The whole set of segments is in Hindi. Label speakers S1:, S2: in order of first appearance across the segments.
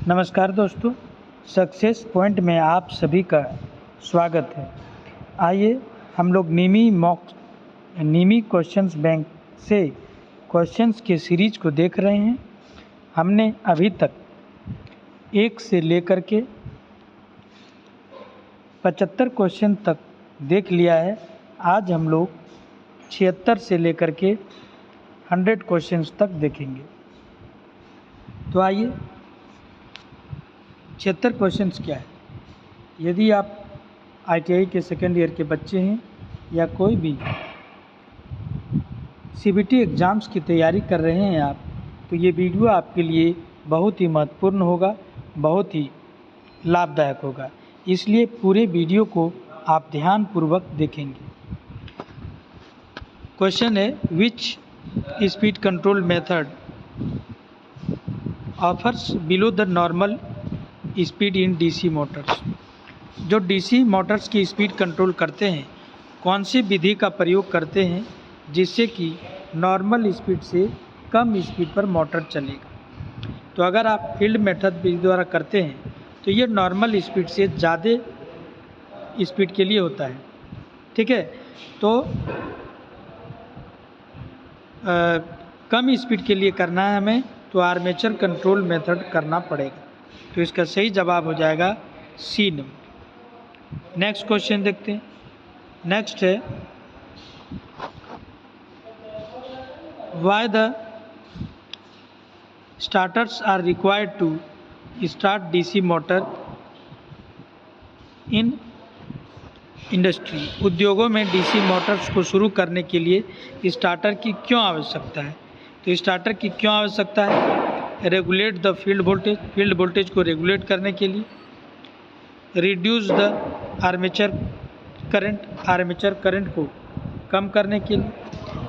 S1: नमस्कार दोस्तों, सक्सेस पॉइंट में आप सभी का स्वागत है। आइए हम लोग नीमी क्वेश्चंस बैंक से क्वेश्चंस के सीरीज को देख रहे हैं। हमने अभी तक 1 से लेकर के 75 क्वेश्चन तक देख लिया है। आज हम लोग 76 से लेकर के 100 क्वेश्चंस तक देखेंगे। तो आइए 76 क्वेश्चंस क्या है। यदि आप ITI के सेकेंड ईयर के बच्चे हैं या कोई भी CBT एग्ज़ाम्स की तैयारी कर रहे हैं आप, तो ये वीडियो आपके लिए बहुत ही महत्वपूर्ण होगा, बहुत ही लाभदायक होगा। इसलिए पूरे वीडियो को आप ध्यानपूर्वक देखेंगे। क्वेश्चन है, which speed control method offers below the normal speed in DC Motors. जो DC मोटर्स की स्पीड कंट्रोल करते हैं, कौन सी विधि का प्रयोग करते हैं जिससे कि नॉर्मल स्पीड से कम स्पीड पर मोटर चलेगा। तो अगर आप फील्ड मेथड विधि द्वारा करते हैं तो ये नॉर्मल स्पीड से ज़्यादा स्पीड के लिए होता है। ठीक है, तो कम स्पीड के लिए करना है हमें, तो आर्मेचर कंट्रोल मेथड करना पड़ेगा। तो इसका सही जवाब हो जाएगा C नंबर। नेक्स्ट क्वेश्चन देखते हैं। नेक्स्ट है, why the starters are required to start DC motor in industry. उद्योगों में DC मोटर्स को शुरू करने के लिए स्टार्टर की क्यों आवश्यकता है। तो स्टार्टर की क्यों आवश्यकता है? रेगुलेट द फील्ड वोल्टेज को रेगुलेट करने के लिए, रिड्यूस द आर्मेचर करंट को कम करने के लिए।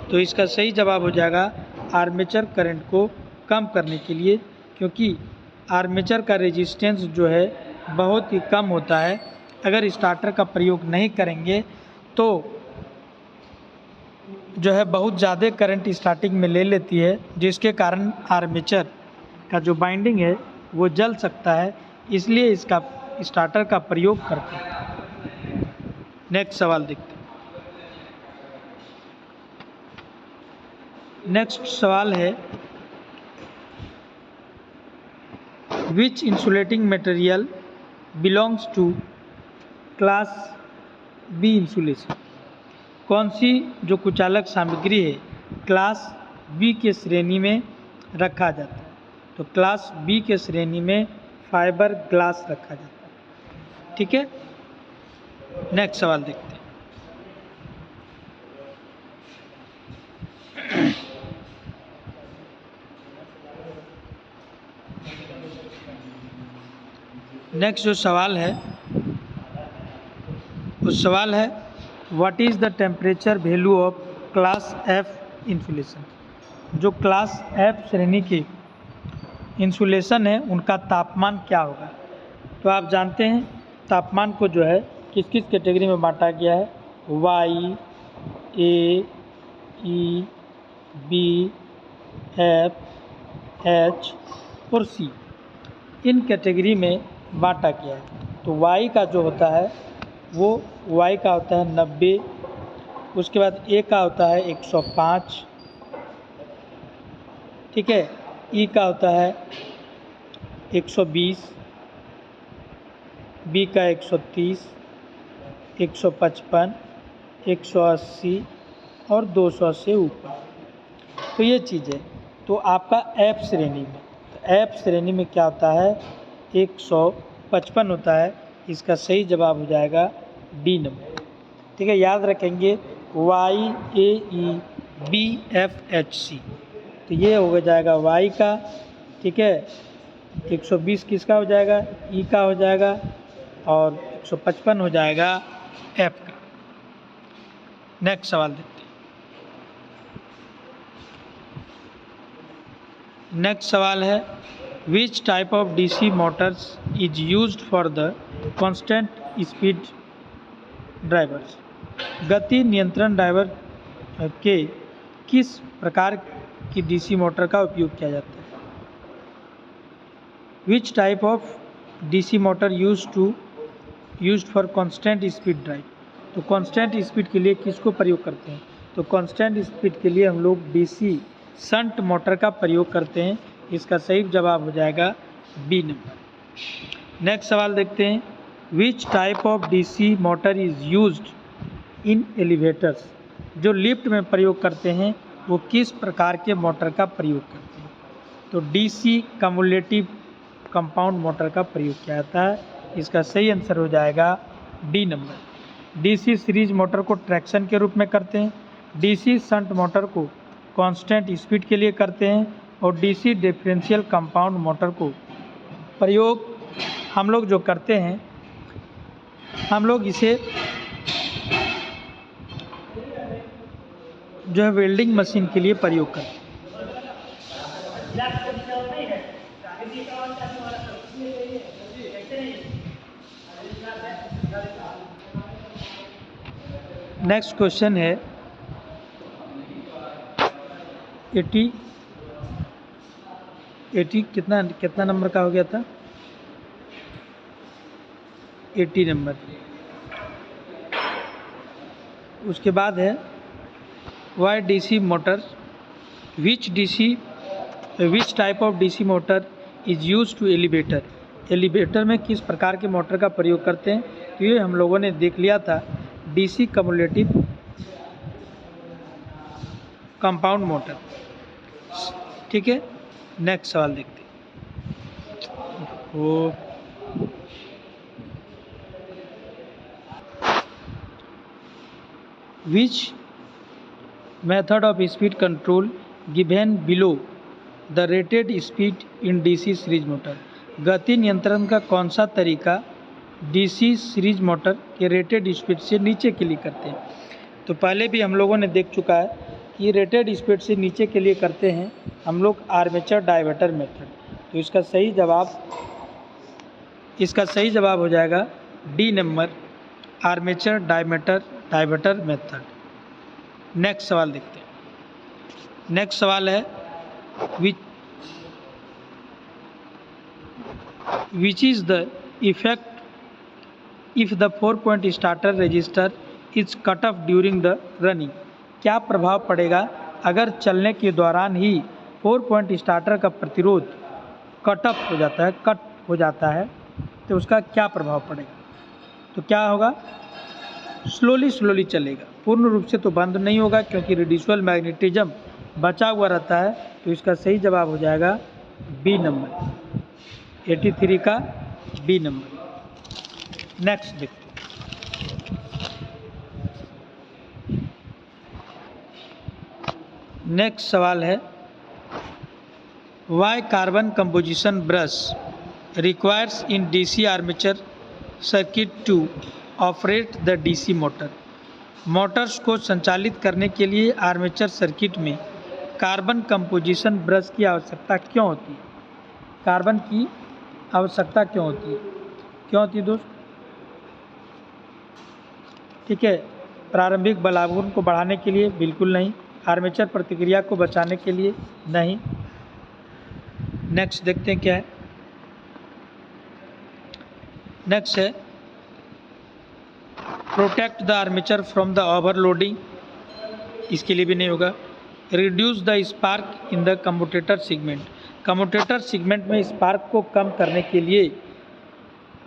S1: तो इसका सही जवाब हो जाएगा आर्मेचर करंट को कम करने के लिए, क्योंकि आर्मेचर का रेजिस्टेंस जो है बहुत ही कम होता है। अगर स्टार्टर का प्रयोग नहीं करेंगे तो जो है बहुत ज़्यादा करंट स्टार्टिंग में ले लेती है, जिसके कारण आर्मेचर का जो बाइंडिंग है वो जल सकता है, इसलिए इसका स्टार्टर का प्रयोग करते हैं। नेक्स्ट सवाल देखते हैं। नेक्स्ट सवाल है, which insulating material belongs to class B insulation. कौन सी जो कुचालक सामग्री है क्लास B के श्रेणी में रखा जाता है। तो क्लास B के श्रेणी में फाइबर ग्लास रखा जाता है। ठीक है, नेक्स्ट सवाल देखते हैं। नेक्स्ट जो सवाल है वो सवाल है, what is the temperature value of class F insulation. जो क्लास F श्रेणी की इंसुलेशन है उनका तापमान क्या होगा। तो आप जानते हैं तापमान को जो है किस किस कैटेगरी में बांटा गया है, Y, A, E, B, F, H और C, इन कैटेगरी में बांटा गया है। तो Y का जो होता है वो Y का होता है 90, उसके बाद A का होता है 105, ठीक है, E का होता है 120, B का 130, 155, 180 और 200 से ऊपर। तो ये चीज़ है। तो आपका F श्रेणी में, तो F श्रेणी में क्या होता है 155 होता है। इसका सही जवाब हो जाएगा D नंबर। ठीक है, याद रखेंगे Y, A, E, B, F, H, C। तो ये हो जाएगा Y का, ठीक है, 120 किसका हो जाएगा, E का हो जाएगा, और 155 हो जाएगा F का। नेक्स्ट सवाल देखते हैं। नेक्स्ट सवाल है, which type of DC Motors is used for the constant speed drivers. गति नियंत्रण ड्राइवर के किस प्रकार की DC मोटर का उपयोग किया जाता है। Which type of DC motor used for constant speed drive. तो कांस्टेंट स्पीड के लिए किसको प्रयोग करते हैं? तो कांस्टेंट स्पीड के लिए हम लोग डीसी शंट मोटर का प्रयोग करते हैं। इसका सही जवाब हो जाएगा बी नंबर। नेक्स्ट सवाल देखते हैं, विच type of DC motor is used in elevators. जो लिफ्ट में प्रयोग करते हैं वो किस प्रकार के मोटर का प्रयोग करते हैं? तो डीसी कम्युलेटिव कंपाउंड मोटर का प्रयोग किया जाता है। इसका सही आंसर हो जाएगा D number. DC series motor को ट्रैक्शन के रूप में करते हैं, डीसी शंट मोटर को कांस्टेंट स्पीड के लिए करते हैं और डीसी डिफरेंशियल कंपाउंड मोटर को प्रयोग हम लोग जो करते हैं, हम लोग इसे जो है वेल्डिंग मशीन के लिए प्रयोग करते हैं। नेक्स्ट क्वेश्चन है 80 कितना नंबर का हो गया था? 80 नंबर। उसके बाद है why DC motor which type of DC motor is use to elevator. Elevator में किस प्रकार के मोटर का प्रयोग करते हैं? तो ये हम लोगों ने देख लिया था, डीसी कम्युलेटिव कंपाउंड मोटर। ठीक है, नेक्स्ट सवाल देखते हैं। वो which method of speed control given below the rated speed in DC series motor. गति नियंत्रण का कौन सा तरीका डीसी सीरीज मोटर के रेटेड स्पीड से नीचे के लिए करते हैं? तो पहले भी हम लोगों ने देख चुका है कि रेटेड स्पीड से नीचे के लिए करते हैं हम लोग आर्मेचर डायवर्टर मेथड। तो इसका सही जवाब हो जाएगा D number, armature diverter method. Next सवाल देखते हैं। नेक्स्ट सवाल है which is the effect if the 4 point starter register is cut off during the running. क्या प्रभाव पड़ेगा अगर चलने के दौरान ही 4 पॉइंट स्टार्टर का प्रतिरोध कट हो जाता है तो उसका क्या प्रभाव पड़ेगा? तो क्या होगा? स्लोली चलेगा, पूर्ण रूप से तो बंद नहीं होगा क्योंकि रेडियुअल मैग्नेटिज्म बचा हुआ रहता है। तो इसका सही जवाब हो जाएगा बी नंबर, 83 का बी नंबर। नेक्स्ट देखते हैं। नेक्स्ट सवाल है why carbon composition brush requires in DC armature circuit to operate the DC motor. Motors को संचालित करने के लिए आर्मेचर सर्किट में कार्बन कंपोजिशन ब्रश की आवश्यकता क्यों होती है? कार्बन की आवश्यकता क्यों होती है दोस्त? ठीक है, प्रारंभिक बल आघूर्ण को बढ़ाने के लिए बिल्कुल नहीं, आर्मेचर प्रतिक्रिया को बचाने के लिए नहीं। नेक्स्ट देखते हैं क्या है। नेक्स्ट है protect the armature from the overloading, इसके लिए भी नहीं होगा। Reduce the spark in the commutator segment, commutator segment में स्पार्क को कम करने के लिए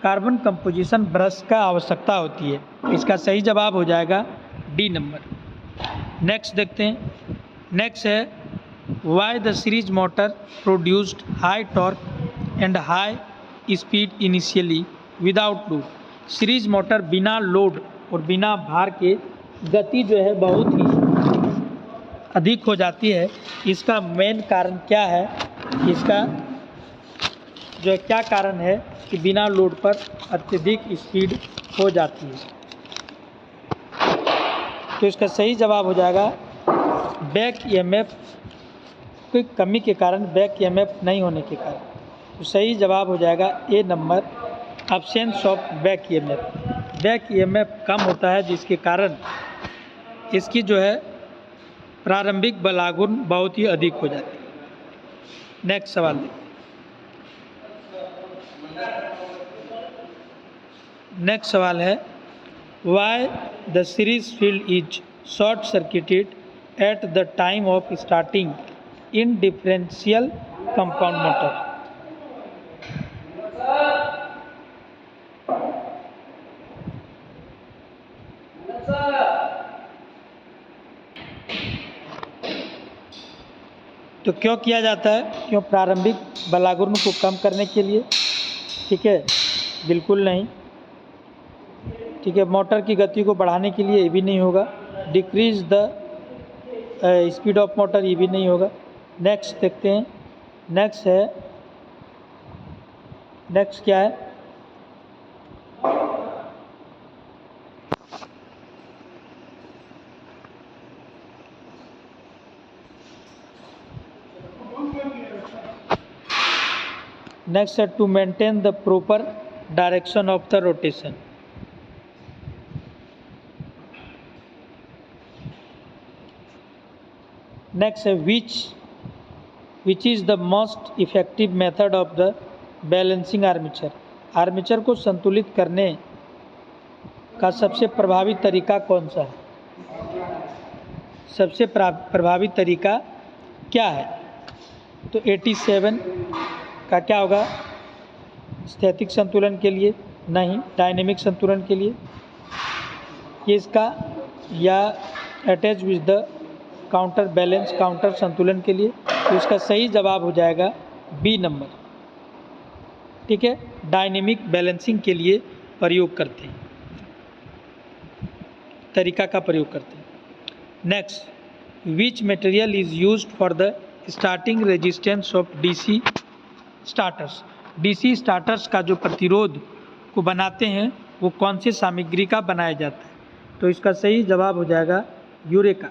S1: कार्बन कंपोजिशन ब्रश का आवश्यकता होती है। इसका सही जवाब हो जाएगा डी नंबर। नेक्स्ट देखते हैं। नेक्स्ट है why the series motor produced high torque and high speed initially without load. Series motor बिना लोड और बिना भार के गति जो है बहुत ही अधिक हो जाती है। इसका मेन कारण क्या है? इसका जो है क्या कारण है कि बिना लोड पर अत्यधिक स्पीड हो जाती है? तो इसका सही जवाब हो जाएगा बैक ईएमएफ की कमी के कारण, बैक ईएमएफ नहीं होने के कारण। तो सही जवाब हो जाएगा A number, absence of back EMF. Back EMF कम होता है जिसके कारण इसकी जो है प्रारंभिक बल आघूर्ण बहुत ही अधिक हो जाती है। नेक्स्ट सवाल देखिए। नेक्स्ट सवाल है, why the series field is short circuited at the time of starting in differential compound motor. तो क्यों किया जाता है? क्यों? प्रारंभिक बलागुर्न को कम करने के लिए, ठीक है, बिल्कुल नहीं, ठीक है। मोटर की गति को बढ़ाने के लिए, ये भी नहीं होगा। Decrease the speed of motor, ये भी नहीं होगा। नेक्स्ट देखते हैं, नेक्स्ट क्या है? नेक्स्ट है to maintain the proper direction of the rotation. Next है which is the most effective method of the balancing armature. Armature को संतुलित करने का सबसे प्रभावी तरीका कौन सा है? सबसे प्रभावी तरीका क्या है? तो 87 का क्या होगा? स्थैतिक संतुलन के लिए नहीं, डायनेमिक संतुलन के लिए ये इसका, या attach with the counter balance, counter संतुलन के लिए। तो इसका सही जवाब हो जाएगा बी नंबर, ठीक है। डायनेमिक बैलेंसिंग के लिए प्रयोग करते हैं, तरीका का प्रयोग करते हैं। Next, which material is used for the starting resistance of DC starters. DC starters का जो प्रतिरोध को बनाते हैं वो कौन सी सामग्री का बनाया जाता है? तो इसका सही जवाब हो जाएगा यूरेका,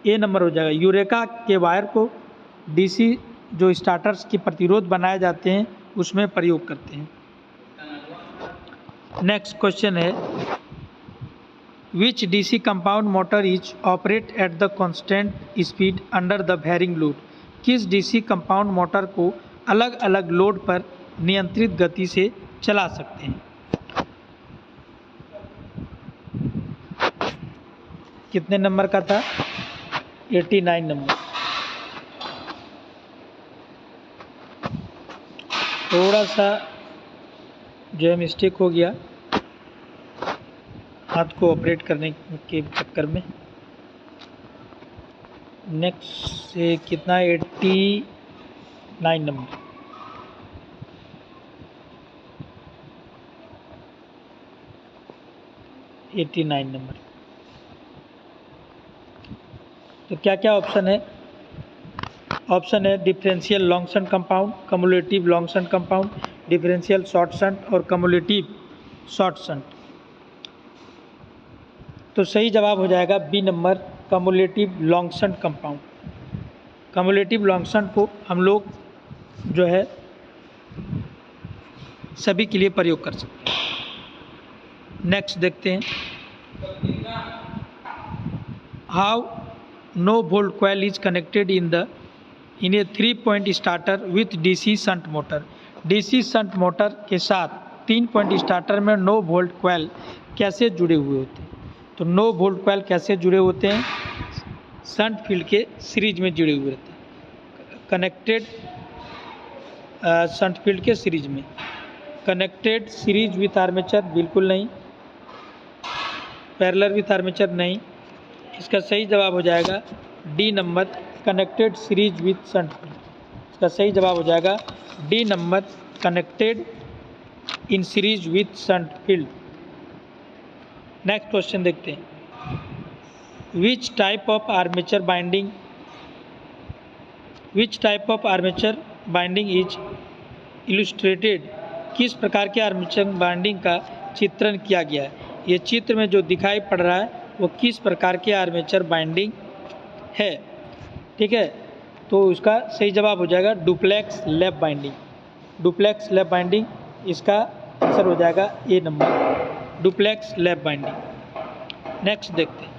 S1: ए नंबर हो जाएगा। यूरेका के वायर को डीसी जो स्टार्टर्स के प्रतिरोध बनाए जाते हैं उसमें प्रयोग करते हैं। नेक्स्ट क्वेश्चन है, which DC compound motor is operate at the constant speed under the varying load. किस डीसी कंपाउंड मोटर को अलग अलग लोड पर नियंत्रित गति से चला सकते हैं? कितने नंबर का था? 89 नंबर। थोड़ा सा जो है मिस्टेक हो गया हाथ को ऑपरेट करने के चक्कर में। नेक्स्ट से कितना? 89 नंबर। तो क्या क्या ऑप्शन है? ऑप्शन है differential long shunt compound, cumulative long shunt compound, differential short shunt और कम्युलेटिव शॉर्ट शंट। तो सही जवाब हो जाएगा B number, cumulative long shunt compound. Cumulative long shunt को हम लोग जो है सभी के लिए प्रयोग कर सकते हैं। नेक्स्ट देखते हैं, how no volt coil is connected in a 3 point starter with DC shunt motor. DC shunt motor के साथ 3 पॉइंट स्टार्टर में नो वोल्ट कॉइल कैसे जुड़े हुए होते हैं? तो नो वोल्ट कॉइल कैसे जुड़े होते हैं? शंट फील्ड के सीरीज में जुड़े हुए रहते हैं, कनेक्टेड शंट फील्ड के सीरीज में। कनेक्टेड सीरीज विथ आर्मेचर बिल्कुल नहीं, पैरेलल विथ आर्मेचर नहीं। इसका सही जवाब हो जाएगा D number, connected series with shunt field. इसका सही जवाब हो जाएगा D number, connected in series with shunt field. Next question देखते हैं, विच type of armature binding is illustrated. किस प्रकार के आर्मेचर बाइंडिंग का चित्रण किया गया है? ये चित्र में जो दिखाई पड़ रहा है वो किस प्रकार के आर्मेचर बाइंडिंग है, ठीक है। तो इसका सही जवाब हो जाएगा duplex lap binding. Duplex lap binding इसका आंसर हो जाएगा A number, duplex lap binding. Next देखते हैं,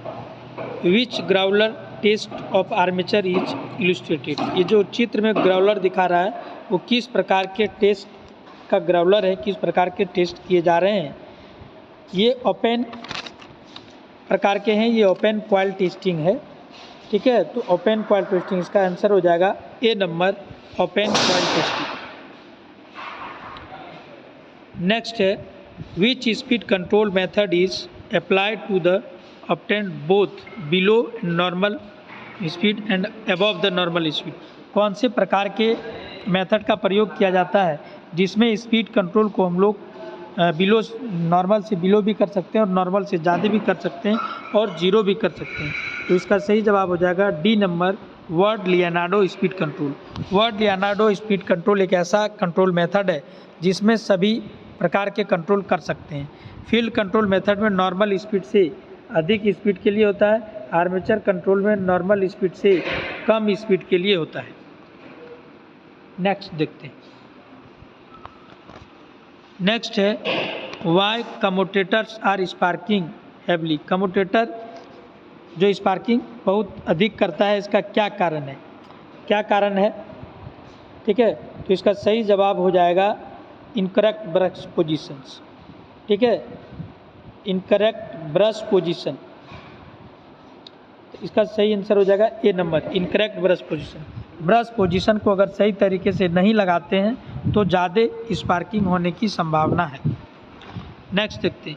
S1: which growler test of armature is illustrated. ये जो चित्र में ग्राउलर दिखा रहा है वो किस प्रकार के टेस्ट का ग्राउलर है, किस प्रकार के टेस्ट किए जा रहे हैं। ये ओपन प्रकार के हैं, ये ओपन कॉइल टेस्टिंग है, ठीक है। तो ओपन कॉइल टेस्टिंग, इसका आंसर हो जाएगा A number, open coil testing. Next है, which speed control method is applied to the obtained both below normal speed and above the normal speed. कौन से प्रकार के मेथड का प्रयोग किया जाता है जिसमें स्पीड कंट्रोल को हम लोग बिलो, नॉर्मल से बिलो भी कर सकते हैं और नॉर्मल से ज़्यादा भी कर सकते हैं और जीरो भी कर सकते हैं। तो इसका सही जवाब हो जाएगा D number, word Leonardo speed control. Word Leonardo speed control एक ऐसा कंट्रोल मेथड है जिसमें सभी प्रकार के कंट्रोल कर सकते हैं। फील्ड कंट्रोल मेथड में नॉर्मल स्पीड से अधिक स्पीड के लिए होता है, आर्मेचर कंट्रोल में नॉर्मल स्पीड से कम स्पीड के लिए होता है। नेक्स्ट देखते हैं। नेक्स्ट है, why commutators are sparking heavily. Commutator जो स्पार्किंग बहुत अधिक करता है, इसका क्या कारण है, क्या कारण है, ठीक है। तो इसका सही जवाब हो जाएगा इनकरेक्ट ब्रश पोजीशंस, ठीक है, इनकरेक्ट ब्रश पोजीशन। इसका सही आंसर हो जाएगा A number, incorrect brush position. Brush position को अगर सही तरीके से नहीं लगाते हैं तो ज़्यादा स्पार्किंग होने की संभावना है। नेक्स्ट देखते हैं,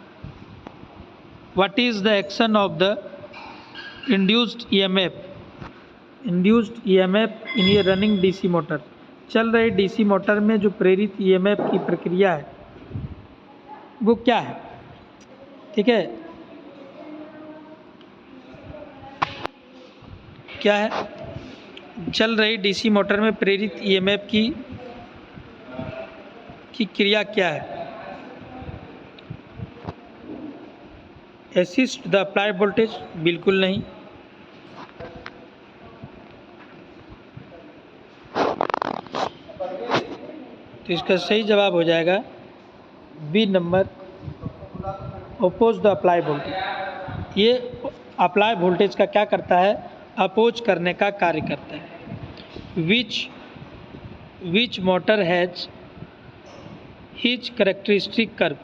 S1: what is the action of the induced EMF. Induced EMF in A running DC motor. चल रही डीसी मोटर में जो प्रेरित ईएमएफ की प्रक्रिया है वो क्या है, ठीक है, क्या है। चल रही डीसी मोटर में प्रेरित ईएमएफ की क्रिया क्या है। असिस्ट द अप्लाई वोल्टेज, बिल्कुल नहीं। तो इसका सही जवाब हो जाएगा B number, oppose the apply voltage. ये अप्लाई वोल्टेज का क्या करता है, अपोज करने का कार्य करता है। Which motor has his characteristic curve.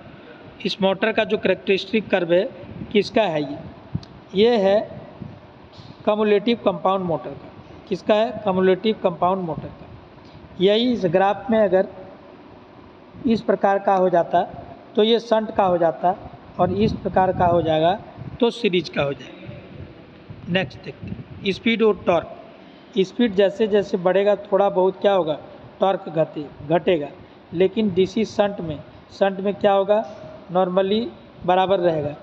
S1: इस मोटर का जो करेक्टरिस्टिक कर्व है किसका है, ये है कम्युलेटिव कंपाउंड मोटर का। किसका है, कम्युलेटिव कंपाउंड मोटर का। यही इस ग्राफ में अगर इस प्रकार का हो जाता तो ये शंट का हो जाता और इस प्रकार का हो जाएगा तो सीरीज का हो जाएगा। नेक्स्ट देखते हैं, स्पीड और टॉर्क। स्पीड जैसे जैसे बढ़ेगा थोड़ा बहुत क्या होगा, टॉर्क घटेगा। लेकिन डीसी शंट में क्या होगा, नॉर्मली बराबर रहेगा।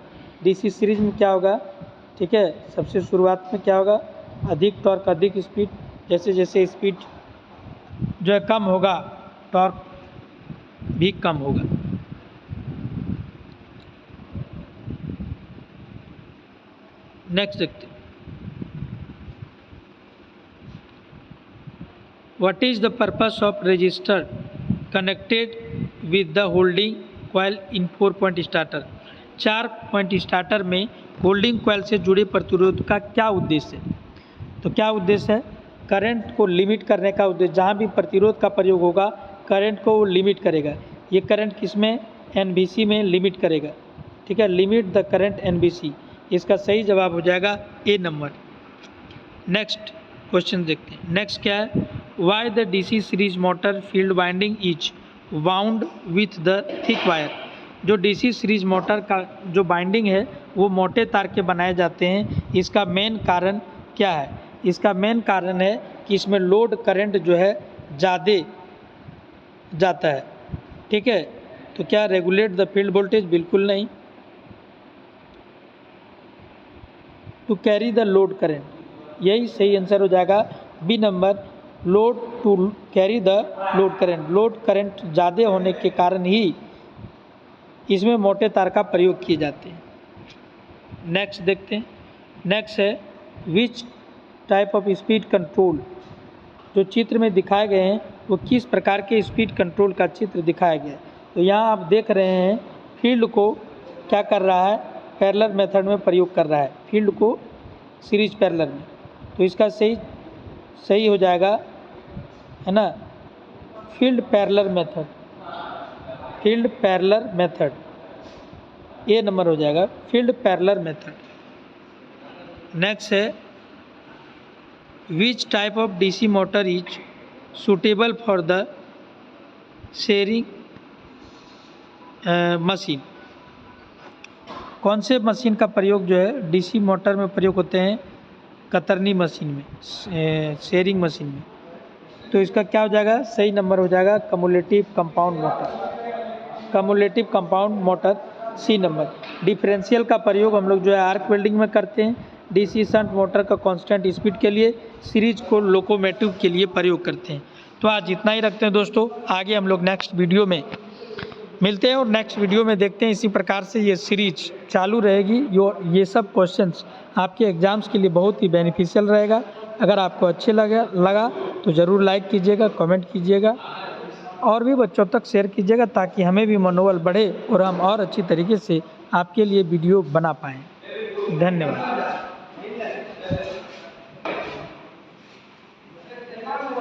S1: डीसी सीरीज में क्या होगा, ठीक है, सबसे शुरुआत में क्या होगा, अधिक टॉर्क अधिक स्पीड। जैसे जैसे स्पीड जो है कम होगा टॉर्क भी कम होगा। नेक्स्ट देखते हैं, what is the purpose of register connected with the holding coil in 4 point starter. 4 point starter में होल्डिंग कॉइल से जुड़े प्रतिरोध का क्या उद्देश्य है। तो क्या उद्देश्य है, करंट को लिमिट करने का उद्देश्य। जहाँ भी प्रतिरोध का प्रयोग होगा करंट को वो लिमिट करेगा। ये करंट किसमें, एनबीसी में लिमिट करेगा, ठीक है, लिमिट द करंट एनबीसी। इसका सही जवाब हो जाएगा ए नंबर। नेक्स्ट क्वेश्चन देखते हैं। नेक्स्ट क्या है, why the DC series motor field winding is wound with the thick wire. जो डीसी सीरीज मोटर का जो बाइंडिंग है वो मोटे तार के बनाए जाते हैं। इसका मेन कारण क्या है, इसका मेन कारण है कि इसमें लोड करंट जो है ज़्यादा जाता है, ठीक है। तो क्या रेगुलेट द फील्ड वोल्टेज, बिल्कुल नहीं। To carry the load current, यही सही आंसर हो जाएगा B number, load to carry the load current. Load current ज़्यादा होने के कारण ही इसमें मोटे तार का प्रयोग किए जाते हैं। नेक्स्ट देखते हैं। नेक्स्ट है, which type of speed control. जो चित्र में दिखाए गए हैं वो किस प्रकार के स्पीड कंट्रोल का चित्र दिखाया गया है। तो यहाँ आप देख रहे हैं फील्ड को क्या कर रहा है, पैरेलल मेथड में प्रयोग कर रहा है, फील्ड को सीरीज पैरेलल में। तो इसका सही हो जाएगा, है ना, field parallel method. Field parallel method, A number हो जाएगा फील्ड पैरेलल मेथड। नेक्स्ट है which type of DC motor is suitable for the shearing machine. कौन से मशीन का प्रयोग जो है डीसी मोटर में प्रयोग होते हैं, कतरनी मशीन में, शेयरिंग मशीन में। तो इसका क्या हो जाएगा, सही नंबर हो जाएगा cumulative compound motor, cumulative compound motor C number. Differential का प्रयोग हम लोग जो है आर्क वेल्डिंग में करते हैं, डीसी शंट मोटर का कांस्टेंट स्पीड के लिए, सीरीज को लोकोमोटिव के लिए प्रयोग करते हैं। तो आज इतना ही रखते हैं दोस्तों, आगे हम लोग नेक्स्ट वीडियो में मिलते हैं और नेक्स्ट वीडियो में देखते हैं। इसी प्रकार से ये सीरीज चालू रहेगी। ये सब क्वेश्चंस आपके एग्जाम्स के लिए बहुत ही बेनिफिशियल रहेगा। अगर आपको अच्छे लगा तो ज़रूर लाइक कीजिएगा, कमेंट कीजिएगा और भी बच्चों तक शेयर कीजिएगा, ताकि हमें भी मनोबल बढ़े और हम और अच्छी तरीके से आपके लिए वीडियो बना पाएँ। धन्यवाद।